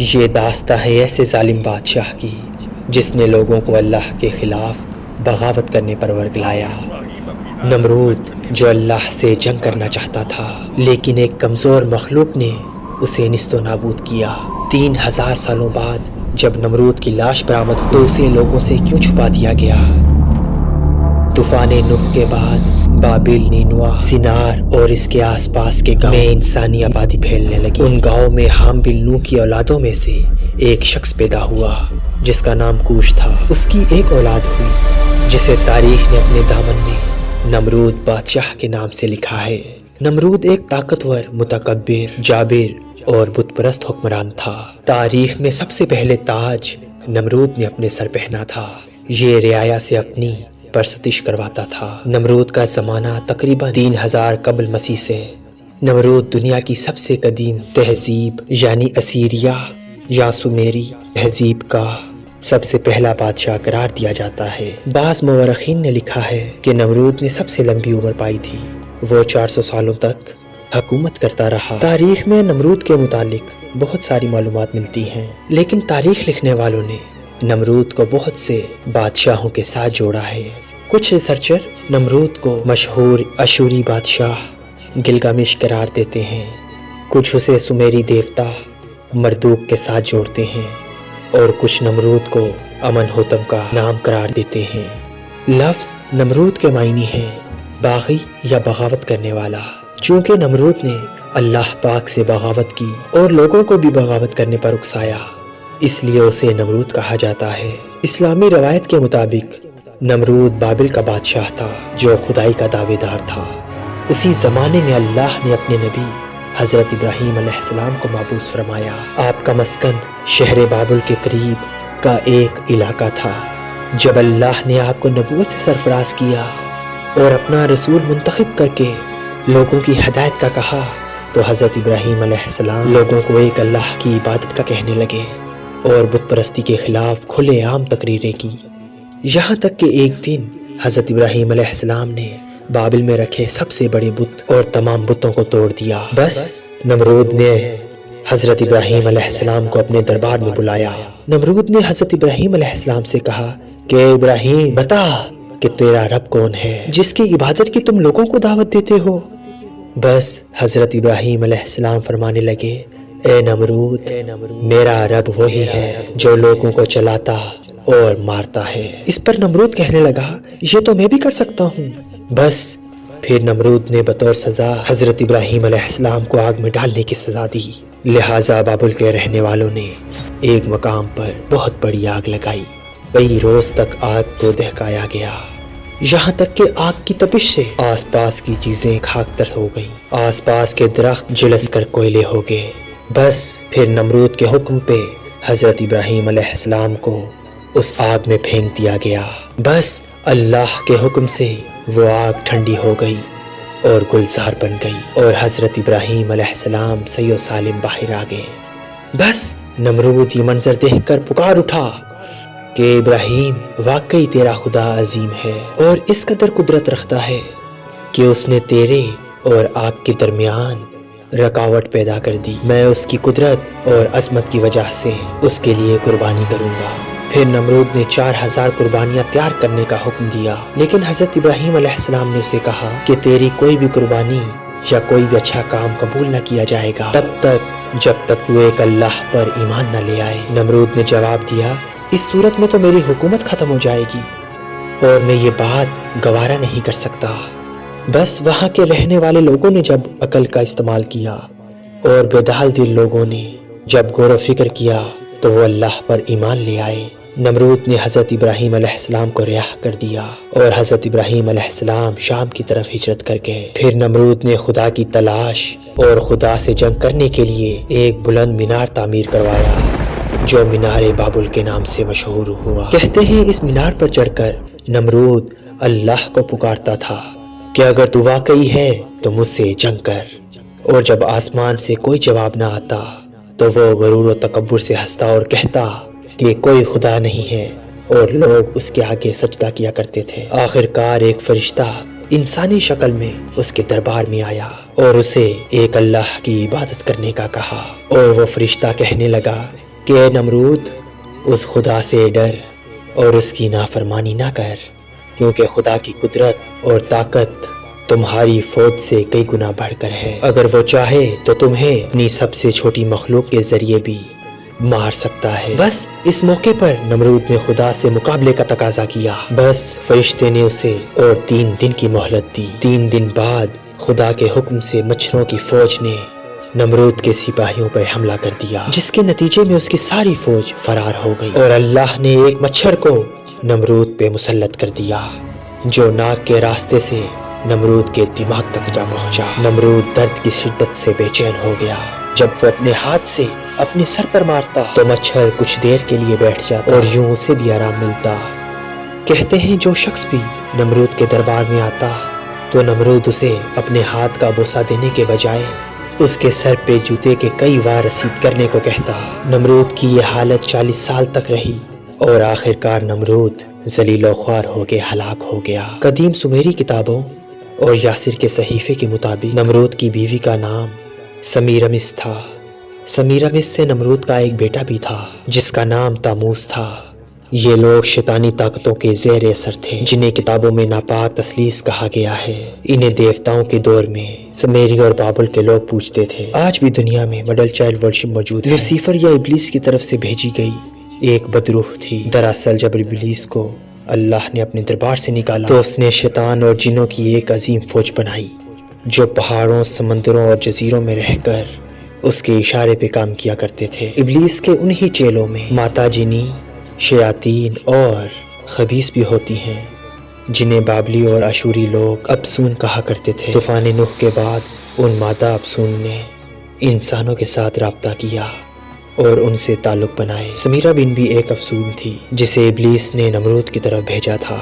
یہ داستاں ہے ایسے ظالم بادشاہ کی جس نے لوگوں کو اللہ کے خلاف بغاوت کرنے پر ورگلایا۔ نمرود جو اللہ سے جنگ کرنا چاہتا تھا، لیکن ایک کمزور مخلوق نے اسے نیست و نابود کیا۔ 3000 سالوں بعد جب نمرود کی لاش برآمد ہوئی تو اسے لوگوں سے کیوں چھپا دیا گیا؟ طوفان نوح کے بعد بابل، نینوا، سینار اور اس کے آس پاس کے گاؤں میں انسانی آبادی پھیلنے لگی۔ ان گاؤں میں حامل نوح کی اولادوں میں سے ایک شخص پیدا ہوا جس کا نام کوش تھا۔ اس کی ایک اولاد ہوئی جسے تاریخ نے اپنے دامن میں نمرود بادشاہ کے نام سے لکھا ہے۔ نمرود ایک طاقتور، متکبر، جابر اور بت پرست حکمران تھا۔ تاریخ میں سب سے پہلے تاج نمرود نے اپنے سر پہنا تھا۔ یہ رعایا سے اپنی پرستش کرواتا تھا۔ نمرود کا زمانہ تقریباً 3000 قبل مسیح سے۔ نمرود دنیا کی سب سے قدیم تہذیب یعنی اسیریا یا سومیری تہذیب کا سب سے پہلا بادشاہ قرار دیا جاتا ہے۔ بعض مورخین نے لکھا ہے کہ نمرود نے سب سے لمبی عمر پائی تھی، وہ 400 سالوں تک حکومت کرتا رہا۔ تاریخ میں نمرود کے متعلق بہت ساری معلومات ملتی ہیں، لیکن تاریخ لکھنے والوں نے نمرود کو بہت سے بادشاہوں کے ساتھ جوڑا ہے۔ کچھ ریسرچر نمرود کو مشہور اشوری بادشاہ گلگامش قرار دیتے ہیں، کچھ اسے سومیری دیوتا مردوک کے ساتھ جوڑتے ہیں اور کچھ نمرود کو امن ہوتم کا نام قرار دیتے ہیں۔ لفظ نمرود کے معنی ہے باغی یا بغاوت کرنے والا۔ چونکہ نمرود نے اللہ پاک سے بغاوت کی اور لوگوں کو بھی بغاوت کرنے پر اکسایا، اس لیے اسے نمرود کہا جاتا ہے۔ اسلامی روایت کے مطابق نمرود بابل کا بادشاہ تھا جو خدائی کا دعوے دار تھا۔ اسی زمانے میں اللہ نے اپنے نبی حضرت ابراہیم علیہ السلام کو مبعوث فرمایا۔ آپ کا مسکن شہر بابل کے قریب کا ایک علاقہ تھا۔ جب اللہ نے آپ کو نبوت سے سرفراز کیا اور اپنا رسول منتخب کر کے لوگوں کی ہدایت کا کہا تو حضرت ابراہیم علیہ السلام لوگوں کو ایک اللہ کی عبادت کا کہنے لگے اور بت پرستی کے خلاف کھلے عام تقریریں کی۔ یہاں تک کہ ایک دن حضرت ابراہیم علیہ السلام نے بابل میں رکھے سب سے بڑے بت اور تمام بتوں کو توڑ دیا۔ بس نمرود نے حضرت ابراہیم علیہ السلام کو اپنے دربار میں بلایا۔ نمرود نے حضرت ابراہیم علیہ السلام سے کہا کہ ابراہیم بتا کہ تیرا رب کون ہے جس کی عبادت کی تم لوگوں کو دعوت دیتے ہو؟ بس حضرت ابراہیم علیہ السلام فرمانے لگے، اے نمرود، میرا رب وہی ہے جو لوگوں کو چلاتا اور مارتا ہے۔ اس پر نمرود کہنے لگا، یہ تو میں بھی کر سکتا ہوں۔ بس پھر نمرود نے بطور سزا حضرت ابراہیم علیہ السلام کو آگ میں ڈالنے کی سزا دی۔ لہٰذا بابل کے رہنے والوں نے ایک مقام پر بہت بڑی آگ لگائی۔ کئی روز تک آگ کو دہکایا گیا، یہاں تک کہ آگ کی تپش سے آس پاس کی چیزیں خاکستر ہو گئیں، آس پاس کے درخت جلس کر کوئلے ہو گئے۔ بس پھر نمرود کے حکم پہ حضرت ابراہیم علیہ السلام کو اس آگ میں پھینک دیا گیا۔ بس اللہ کے حکم سے وہ آگ ٹھنڈی ہو گئی اور گلزار بن گئی اور حضرت ابراہیم علیہ السلام صحیح و سالم باہر آ گئے۔ بس نمرود یہ منظر دیکھ کر پکار اٹھا کہ ابراہیم واقعی تیرا خدا عظیم ہے اور اس قدر قدرت رکھتا ہے کہ اس نے تیرے اور آگ کے درمیان رکاوٹ پیدا کر دی۔ میں اس کی قدرت اور عظمت کی وجہ سے اس کے لیے قربانی کروں گا۔ پھر نمرود نے 4000 قربانیاں تیار کرنے کا حکم دیا، لیکن حضرت ابراہیم علیہ السلام نے اسے کہا کہ تیری کوئی بھی قربانی یا کوئی بھی اچھا کام قبول نہ کیا جائے گا تب تک جب تک تو ایک اللہ پر ایمان نہ لے آئے۔ نمرود نے جواب دیا، اس صورت میں تو میری حکومت ختم ہو جائے گی اور میں یہ بات گوارا نہیں کر سکتا۔ بس وہاں کے رہنے والے لوگوں نے جب عقل کا استعمال کیا اور بیدال دل لوگوں نے جب غور و فکر کیا تو وہ اللہ پر ایمان لے آئے۔ نمرود نے حضرت ابراہیم علیہ السلام کو رہا کر دیا اور حضرت ابراہیم علیہ السلام شام کی طرف ہجرت کر گئے۔ پھر نمرود نے خدا کی تلاش اور خدا سے جنگ کرنے کے لیے ایک بلند مینار تعمیر کروایا جو مینار بابل کے نام سے مشہور ہوا۔ کہتے ہیں اس مینار پر چڑھ کر نمرود اللہ کو پکارتا تھا کہ اگر تو واقعی ہے تو مجھ سے جنگ کر، اور جب آسمان سے کوئی جواب نہ آتا تو وہ غرور و تکبر سے ہنستا اور کہتا کہ کوئی خدا نہیں ہے، اور لوگ اس کے آگے سجدہ کیا کرتے تھے۔ آخر کار ایک فرشتہ انسانی شکل میں اس کے دربار میں آیا اور اسے ایک اللہ کی عبادت کرنے کا کہا، اور وہ فرشتہ کہنے لگا کہ اے نمرود اس خدا سے ڈر اور اس کی نافرمانی نہ کر، کیونکہ خدا کی قدرت اور طاقت تمہاری فوج سے کئی گنا بڑھ کر ہے۔ اگر وہ چاہے تو تمہیں اپنی سب سے چھوٹی مخلوق کے ذریعے بھی مار سکتا ہے۔ بس اس موقع پر نمرود نے خدا سے مقابلے کا تقاضا کیا۔ بس فرشتے نے اسے اور 3 دن کی مہلت دی۔ 3 دن بعد خدا کے حکم سے مچھروں کی فوج نے نمرود کے سپاہیوں پر حملہ کر دیا، جس کے نتیجے میں اس کی ساری فوج فرار ہو گئی، اور اللہ نے ایک مچھر کو نمرود پہ مسلط کر دیا جو ناک کے راستے سے نمرود کے دماغ تک جا پہنچا۔ نمرود درد کی شدت سے بے چین ہو گیا۔ جب وہ اپنے ہاتھ سے اپنے سر پر مارتا تو مچھر کچھ دیر کے لیے بیٹھ جاتا اور یوں اسے بھی آرام ملتا۔ کہتے ہیں جو شخص بھی نمرود کے دربار میں آتا تو نمرود اسے اپنے ہاتھ کا بوسہ دینے کے بجائے اس کے سر پہ جوتے کے کئی وار رسید کرنے کو کہتا۔ نمرود کی یہ حالت 40 سال تک رہی اور آخرکار نمرود ذلیل و خوار ہو کے ہلاک ہو گیا۔ قدیم سمیری کتابوں اور یاسر کے صحیفے کے مطابق نمرود کی بیوی کا نام سمیرمس تھا۔ سمیرمس سے نمرود کا ایک بیٹا بھی تھا جس کا نام تاموس تھا۔ یہ لوگ شیطانی طاقتوں کے زیر اثر تھے جنہیں کتابوں میں ناپاک تثلیث کہا گیا ہے۔ انہیں دیوتاؤں کے دور میں سمیری اور بابل کے لوگ پوجتے تھے۔ آج بھی دنیا میں مڈل چائلڈ ورشپ موجود ہے۔ لوسیفر یا ابلیس کی طرف سے بھیجی گئی ایک بدروح تھی۔ دراصل جب ابلیس کو اللہ نے اپنے دربار سے نکالا تو اس نے شیطان اور جنوں کی ایک عظیم فوج بنائی جو پہاڑوں، سمندروں اور جزیروں میں رہ کر اس کے اشارے پہ کام کیا کرتے تھے۔ ابلیس کے انہی چیلوں میں ماتا جنی، شیاطین اور خبیث بھی ہوتی ہیں جنہیں بابلی اور اشوری لوگ ابسون کہا کرتے تھے۔ طوفان نوح کے بعد ان مادہ ابسون نے انسانوں کے ساتھ رابطہ کیا اور ان سے تعلق بنائے۔ سمیرہ بن بھی ایک افسون تھی جسے ابلیس نے نمرود کی طرف بھیجا تھا۔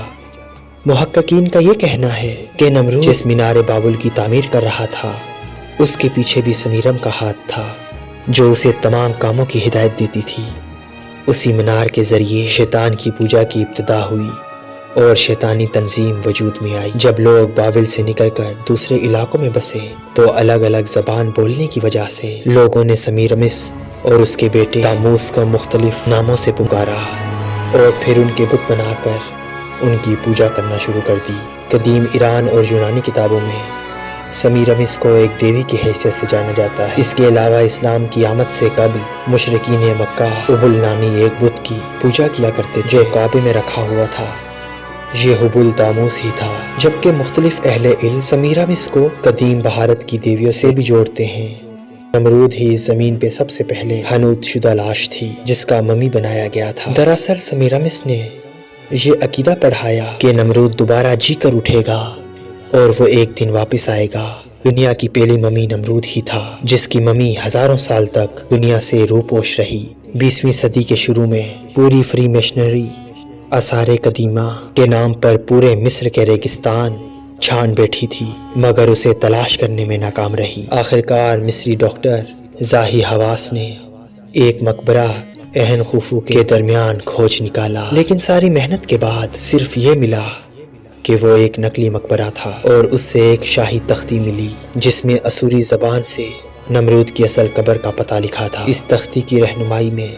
محققین کا یہ کہنا ہے کہ نمرود جس مینار بابل کی تعمیر کر رہا تھا اس کے پیچھے بھی سمیرم کا ہاتھ تھا جو اسے تمام کاموں کی ہدایت دیتی تھی۔ اسی مینار کے ذریعے شیطان کی پوجا کی ابتدا ہوئی اور شیطانی تنظیم وجود میں آئی۔ جب لوگ بابل سے نکل کر دوسرے علاقوں میں بسے تو الگ الگ زبان بولنے کی وجہ سے لوگوں نے سمیرمس اور اس کے بیٹے تاموس کو مختلف ناموں سے پکارا اور پھر ان کے بت بنا کر ان کی پوجا کرنا شروع کر دی۔ قدیم ایران اور یونانی کتابوں میں سمیرمس کو ایک دیوی کی حیثیت سے جانا جاتا ہے۔ اس کے علاوہ اسلام کی آمد سے قبل مشرکین مکہ حبل نامی ایک بت کی پوجا کیا کرتے جو کعبے میں رکھا ہوا تھا۔ یہ حبل تاموس ہی تھا، جبکہ مختلف اہل علم سمیرمس کو قدیم بھارت کی دیویوں سے بھی جوڑتے ہیں۔ نمرود ہی اس زمین پہ سب سے پہلے حنوط شدہ لاش تھی جس کا ممی بنایا گیا تھا۔ دراصل سمیرمس نے یہ عقیدہ پڑھایا کہ نمرود دوبارہ جی کر اٹھے گا اور وہ ایک دن واپس آئے گا۔ دنیا کی پہلی ممی نمرود ہی تھا جس کی ممی ہزاروں سال تک دنیا سے روپوش رہی۔ 20ویں صدی کے شروع میں پوری فری میشنری آثار قدیمہ کے نام پر پورے مصر کے ریگستان چھان بیٹھی تھی مگر اسے تلاش کرنے میں ناکام رہی۔ آخرکار مصری ڈاکٹر زاہی حواس نے ایک مقبرہ عین خوفو کے درمیان کھوج نکالا، لیکن ساری محنت کے بعد صرف یہ ملا کہ وہ ایک نقلی مقبرہ تھا اور اس سے ایک شاہی تختی ملی جس میں اسوری زبان سے نمرود کی اصل قبر کا پتہ لکھا تھا۔ اس تختی کی رہنمائی میں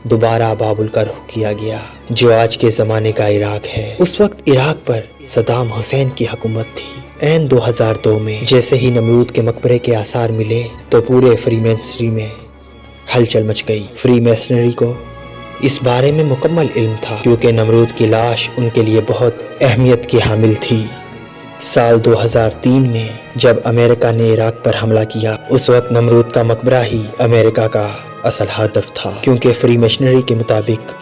دوبارہ بابل کا رخ کیا گیا جو آج کے زمانے کا عراق ہے۔ اس وقت عراق پر صدام حسین کی حکومت تھی۔ عین 2002 میں جیسے ہی نمرود کے مقبرے کے آثار ملے تو پورے فری میسنری میں ہلچل مچ گئی۔ فری میسنری کو اس بارے میں مکمل علم تھا کیونکہ نمرود کی لاش ان کے لیے بہت اہمیت کی حامل تھی۔ سال 2003 میں جب امریکہ نے عراق پر حملہ کیا اس وقت نمرود کا مقبرہ ہی امریکہ کا اصل ہدف تھا کیونکہ فری میشنری کے مطابق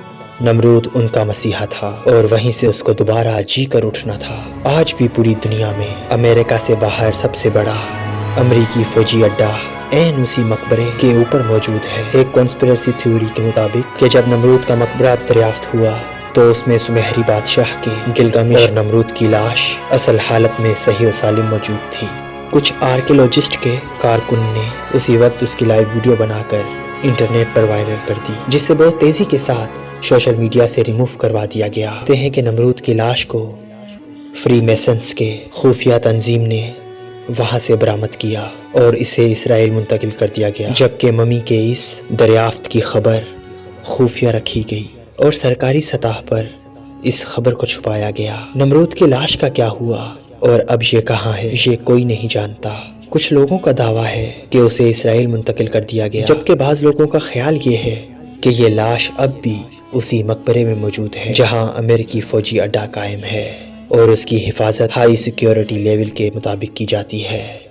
نمرود ان کا مسیحا تھا اور وہیں سے اس کو دوبارہ جی کر اٹھنا تھا۔ آج بھی پوری دنیا میں امریکہ سے باہر سب سے بڑا امریکی فوجی اڈا عین اسی مقبرے کے اوپر موجود ہے۔ ایک کانسپریسی تھیوری کے مطابق کہ جب نمرود کا مقبرہ دریافت ہوا تو اس میں سنہری بادشاہ کے گلگامش اور نمرود کی لاش اصل حالت میں صحیح و سالم موجود تھی۔ کچھ آرکیولوجسٹ کے کارکن نے اسی وقت اس کی لائیو ویڈیو بنا کر انٹرنیٹ پر وائرل کر دی جسے بہت تیزی کے ساتھ سوشل میڈیا سے ریموو کروا دیا گیا۔ کہتے ہیں کہ نمرود کی لاش کو فری میسنز کے خفیہ تنظیم نے وہاں سے برآمد کیا اور اسے اسرائیل منتقل کر دیا گیا، جبکہ ممی کے اس دریافت کی خبر خفیہ رکھی گئی اور سرکاری سطح پر اس خبر کو چھپایا گیا۔ نمرود کی لاش کا کیا ہوا اور اب یہ کہاں ہے، یہ کوئی نہیں جانتا۔ کچھ لوگوں کا دعویٰ ہے کہ اسے اسرائیل منتقل کر دیا گیا، جبکہ بعض لوگوں کا خیال یہ ہے کہ یہ لاش اب بھی اسی مقبرے میں موجود ہے جہاں امریکی فوجی اڈہ قائم ہے اور اس کی حفاظت ہائی سیکیورٹی لیول کے مطابق کی جاتی ہے۔